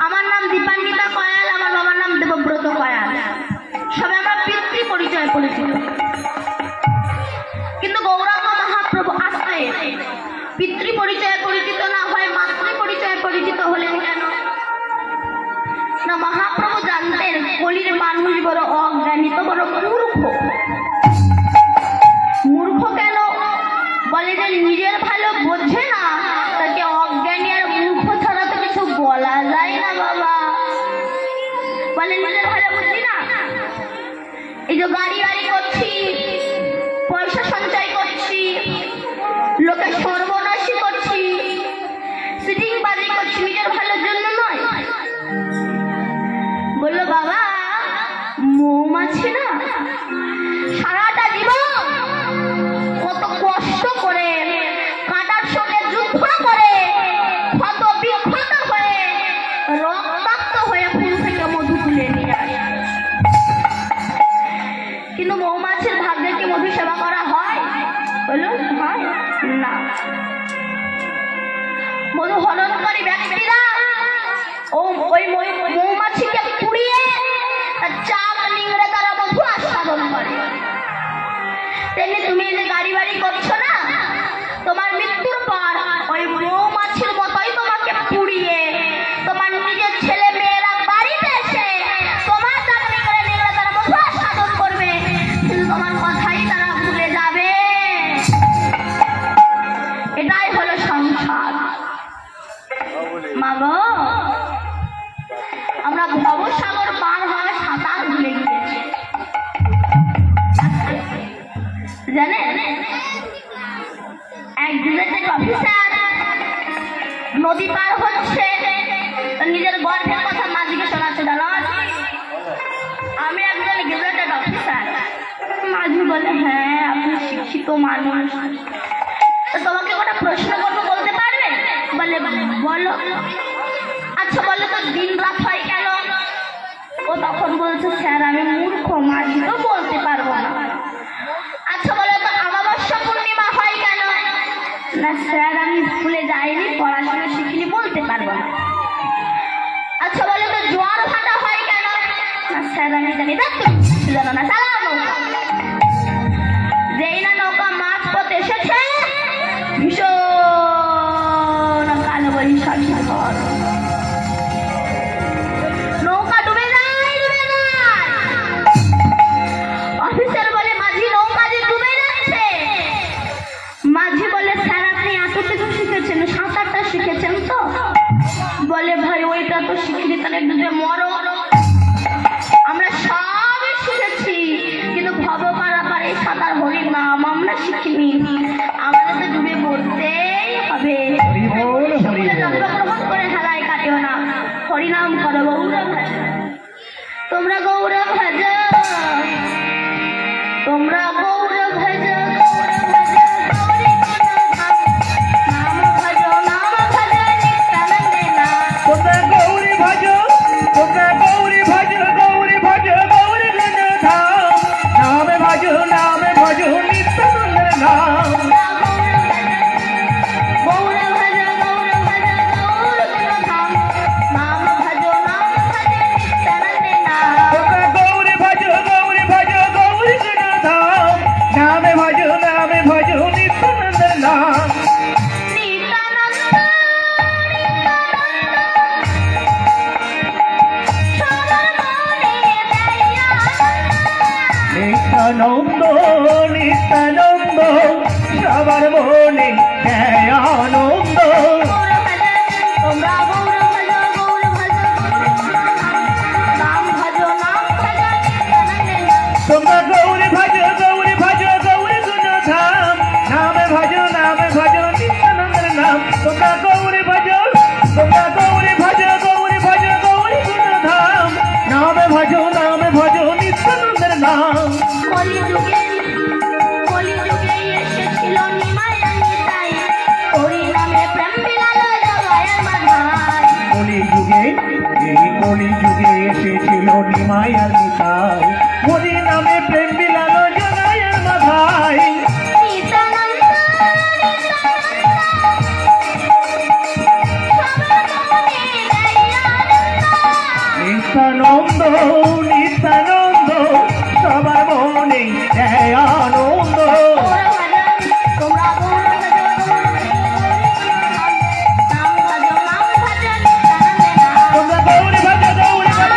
আমার নাম দীপান্বিতা কয়াল, আমার বাবার নাম দেবব্রত কয়াল। সবাই আমরা পিতৃ পরিচয় পরিচিত, কিন্তু গৌরাঙ্গ মহাপ্রভু আসতে পিতৃ পরিচয়ে পরিচিত না হয় মাতৃ পরিচয়ে পরিচিত হলেন কেন? না, মহাপ্রভু জানতেন কলির মানুষ বড় অজ্ঞানী, তো বড় মূর্খ কেন বলে? যে নিজের ভালো বোঝে না, তাকে অজ্ঞানী আর মূর্খ ছাড়া তো কিছু বলা যায় না বাবা। বলে নিজের ভালো বুঝি না, এই যে গাড়ি করছি, পয়সা সঞ্চয় করছি, লোকে সর্বনাশী করছি, সিটিং বাজি করছি, নিজের ভালোর জন্য নয়। বললো বাবা, মৌমাছি না সারাটা জীবন কত কষ্ট করে কাঁটার সঙ্গে যুদ্ধ করে ক্ষত বিক্ষত হয়ে রক্তাক্ত হয়ে ফুল থেকে মধু তুলে নিয়ে আসে, কিন্তু মৌমাছির ভাগ্যে কি মধু সেবা করা হয়? বলো, হয় না। মধু হরণকারী ব্যক্তিরা ওই মৌমাছিকে পুড়িয়ে তার চাক নিংড়ে তারা মধু আস্বাদন করে। তেমনি তুমি যে গাড়ি করছো না, তোমার মৃত্যুর পর ওই মৌমাছির মতোই তোমাকে পুড়িয়ে তোমার নিজের ছেলে মেয়েরা বাড়িতে এসে তোমার চাক নিংড়ে তারা মধু আস্বাদন করবে, কিন্তু তোমার কথাই তারা ভুলে যাবে। এটাই হলো সংসার। মাগো, আমরা ভবসাগর পার হওয়ার সাঁতার ভুলে গিয়েছি, জানেন? এক গেজেটেড অফিসার নদী পার হচ্ছে, নিজের গর্বের কথা মাঝিকে শোনাচ্ছে, জানো আমি একজন গেজেটেড অফিসার। মাঝি বলে, হ্যাঁ আপনি শিক্ষিত মানুষ, তো তোমাকে কোনো প্রশ্ন করবো, বলতে পারবে? বলে বলো। আচ্ছা বলো তো দিন রাত হয় কেন? ও তখন বলছে, স্যার আমি মূর্খ, মাঝি তো বলতে পারবো না। আচ্ছা বলো তো অমাবস্যা পূর্ণিমা হয় কেন? না স্যার আমি স্কুলে যাইনি, পড়াশোনা শিখিনি, বলতে পারবো না। আচ্ছা বলো তো জোয়ার ভাটা হয় কেন? না স্যার আমি জানি না, জানো না, চালাও নৌকা। যেই না নৌকা মাছ পথে এসেছে, ভীষণ কালো বৈশাখী ঝড়, নৌকা ডুবে যায়। অফিসার বলে, মাঝি নৌকা যে ডুবে যাচ্ছে। মাঝি বলে, স্যার আপনি এত কিছু শিখেছেন, সাঁতারটা শিখেছেন তো? বলে, ভাই ওইটা তো শিখিনি, তাহলে ডুবে মরো। আমরা সবই শিখেছি, কিন্তু ভব পারাপারে সাঁতার হরির নাম আমরা শিখিনি, আমাদের তো ডুবে পড়তেই হবে। জন্মগ্রহণ করে হেলায় কাটেও না, হরিনাম করো গৌরব ভজ। তোমরা গৌরব ভজ, তোমরা গৌরব ভজ, নাম ভজ নিত্যানন্দে না। তোমরা গৌরী ভজ, তোমরা গৌরী ভজ, গৌরী ভজ গৌরী গুণ ধাম, নামে ভজ নিত্যানন্দের নাম। নিত্যানন্দ নিত্যানন্দ সবার মনে আনন্দ। তোমরা গৌরী ভজ, গৌরী ভজ গৌরী গুণ ধাম, নামে ভজ নিত্যানন্দের নাম। তোমরা গৌরী ভজ, তোমরা গৌরী ভজ, গৌরী ভজ গৌরী গুণ ধাম, নামে ভজ নিত্যানন্দের নাম। কলিযুগে এসেছিল নিমাইয়া নিতাই, হরি নামে প্রেম বিলালো জগায়ের মাথায়। কলিযুগে এসেছিল নিমাইয়া নিতাই, হরি নামে প্রেম বিলালো জগায়ের মাথায়। নিত্যানন্দ আনন্দ নিত্যানন্দ সবার মনে দেয় আনন্দ। তোমরা গৌর তোমরা গৌরী ভজ গৌরী ভজ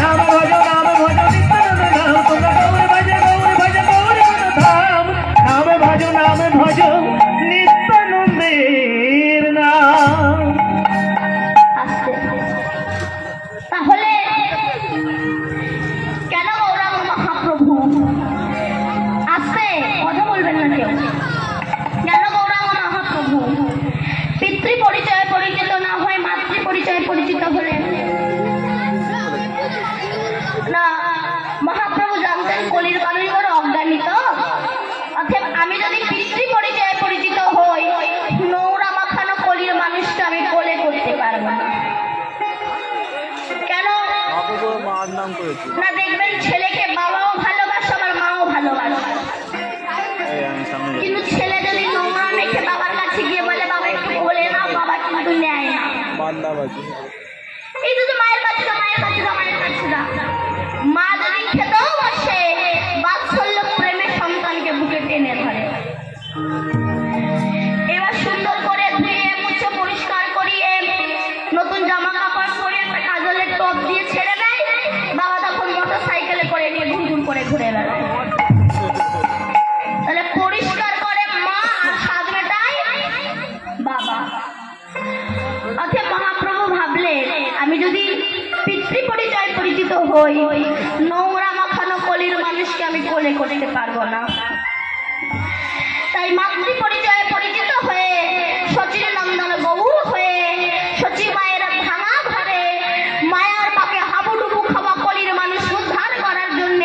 নাম ভজ নিত্যানন্দ নাম। তোমরা গৌরী ভজ গৌরী ধাম নাম ভজ নিত্যানন্দের নাম। তাহলে কেন গৌরাঙ্গ মহাপ্রভু আসতে কথা বলবেন না কেউ? কেন গৌরাঙ্গ মহাপ্রভু পিতৃ পরিচয়ে পরিচিত না হয়ে মাতৃ পরিচয়ে পরিচিত হলেন না? মহাপ্রভু জানতেন কলির মানুষ বড় অজ্ঞানী, তো অতএব আমি যদি পিতৃ পরিচয়ে পরিচিত হই, নোংরা মাখানো কলির মানুষটা আমি কোলে করতে পারবো না। কেন না? দেখবেন ছেলেকে বাবাও ভালোবাসে, আমার মাও ভালোবাসে, কিন্তু ছেলে যদি নোংরা মেখে বাবার কাছে গিয়ে বলে বাবা একটু বলে না, বাবা কিন্তু নেয় না। এই তো মায়ের কাছে মা যদি খেতেও বসে বাৎসল্য প্রেমে সন্তানকে বুকে টেনে ধরে। এবার সুন্দর করে ধুয়ে মুছে পরিষ্কার করিয়ে নতুন জামা কাপড় পরে একটা কাজলের টপ দিয়ে ছেড়ে দেয়। বাবা তখন মোটর সাইকেলে করে নিয়ে ঘুরঘুর করে ঘুরে বেড়ায়। তাহলে পরিষ্কার করে মা আর সাজ মেটায় বাবা। অথবা মহাপ্রভু ভাবলেন আমি যদি পিতৃ পরিচয় পরিচিত হই, নোংরা মাখানো কলির মানুষকে আমি কোলে করতে পারবো না। তাই মাতৃ পরিচয়ে পরিচিত হয়ে সচির নন্দন গৌর হয়ে সচি মায়ের ভাঙা ঘরে মায়ার পাকে হাবুডুবু খাওয়া কলির মানুষ উদ্ধার করার জন্য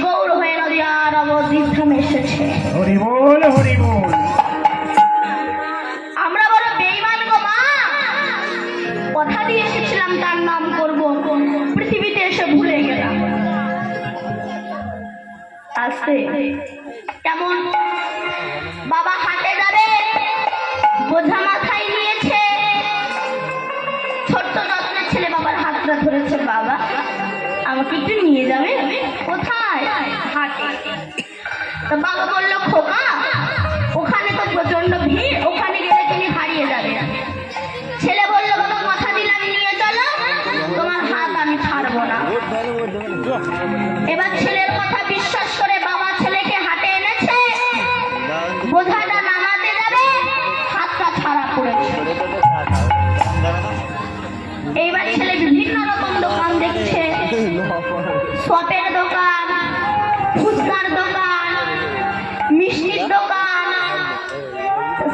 গৌর হয়ে নদিয়ার অবধি ধামে এসেছে। হরি বল হরি বল। আমরা বড় বেঈমান গো মা, কথা দিয়ে এসেছিলাম তার নাম করবো, পৃথিবীতে এসে ভুলে গেলাম। আসতে কেমন বাবা হাটে যাবে, বোঝা মাথায় নিয়েছে, ছোট্ট যত্নের ছেলে বাবার হাতটা ধরেছে, বাবা আমাকে একটু নিয়ে যাবে। কোথায়? হাটে। তো বাবা বললো খোকা ওখানে তো প্রচন্ড ভিড়, ওখানে গেলে তুমি হারিয়ে যাবে। ছেলে বললো বাবা কথা দিলাম নিয়ে চলো, তোমার হাত আমি ছাড়বো না। এবার ছেলের কথা বিশ্বাস করে বাবা ছেলেকে হাটে এনেছে, বোঝাটা নামাতে যাবে, হাতটা ছাড়া পড়েছে। এইবার ছেলে বিভিন্ন রকম দোকান দেখছে, শপের দোকান, ফুচকার দোকান, মিষ্টির দোকান,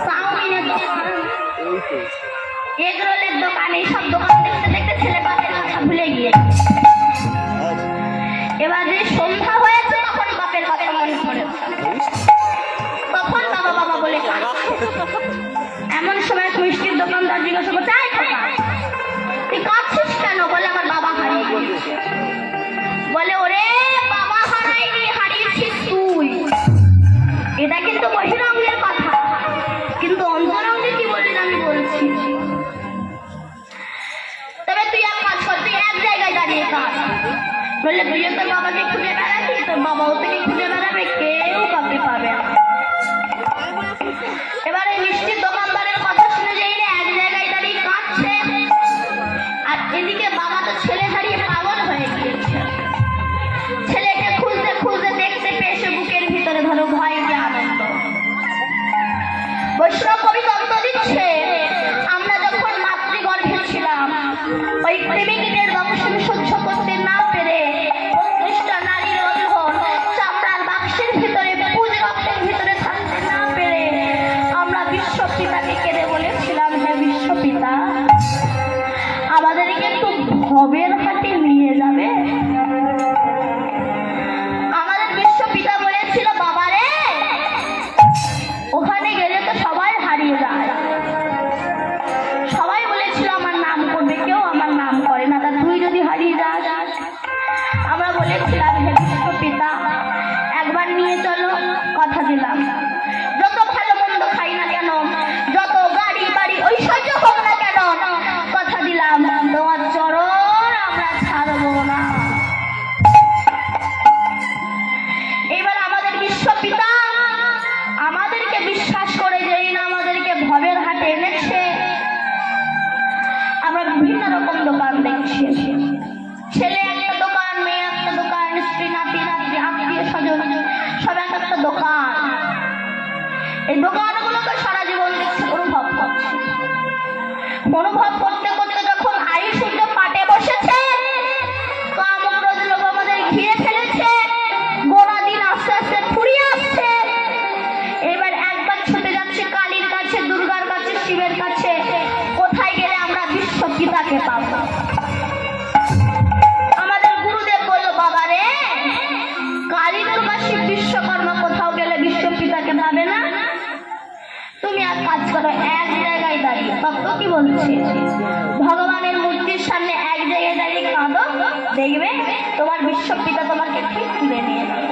চাউমিনের দোকান, এগরোলের দোকান, এইসব দোকান দেখতে দেখতে ছেলে বাপের কথা ভুলে গিয়েছে। এবার যে সন্ধ্যা হয়েছে তখন বাপের কথা মনে পড়েছে, তখন বাবা বাবা বলে কাঁদছে। এমন সময় মিষ্টির দোকানদার জিজ্ঞাসা করছে তুই কাঁদছিস কেন? বলে আমার বাবা হারিয়ে গেছে। বলে ওরে বাবা হারাইনি, হারিয়েছিস তুই। এটা কিন্তু বহিরঙ্গের কথা, কিন্তু অন্তরঙ্গে কি বললি আমি বলছি। তবে তুই এক কাজ কর, তুই এক জায়গায় দাঁড়িয়ে কাঁদ। বললে তুইও তোর বাবাকে খুঁজে বেড়াবি, তোর বাবাও থেকে খুঁজে বেড়াবে, কেউ কাউকে পাবে না। এবার এই মিষ্টির দোকানদারের কথা শুনে যাই না এক জায়গায় দাঁড়িয়ে কাঁদছে, আর এদিকে বাবা তো ছেলে হারিয়ে পাগল হয়ে গিয়েছে। ছেলেকে খুঁজতে খুঁজতে দেখতে পেয়েছে বুকের ভিতরে ধরো ভয় যে আনন্দ। বৈষ্ণব কবি তত্ত্ব দিচ্ছে আমরা যখন মাতৃগর্ভে ছিলাম, ওই প্রেমিকদের দংশন সহ্য করতে না পেরে উৎকৃষ্ট নারীর রন্ধন চামড়ার বাক্সের ভিতরে পুজ রক্তের ভিতরে থাকতে না পেরে আমরা বিশ্ব দোকান, এই দোকানগুলোকে সারা জীবন দেখছে, অনুভব করছে। অনুভব করতে করতে যখন আয়ু সূর্য পাটে বসেছে, কামক্রোধ লোভ আমাদের ঘিরে ফেলেছে, গোনা দিন আস্তে আস্তে ফুরিয়ে আসছে। এবার একবার ছুটে যাচ্ছে কালীর কাছে, দুর্গার কাছে, শিবের কাছে। কোথায় গেলে আমরা বিশ্ব পিতাকে পাবো? আমাদের গুরুদেব বলল, বাবা রে, কালী দুর্গা শিব বিশ্বকর্মা কোথাও গেলে বিশ্ব পিতাকে পাবে না। তুমি আর কাজ করো, এক জায়গায় দাঁড়িয়ে। তত্ত্ব কি বলছে? ভগবানের মূর্তির সামনে এক জায়গায় দাঁড়িয়ে কাঁদো, দেখবে তোমার বিশ্ব পিতা তোমাকে ঠিক তুলে নিয়ে যাবে।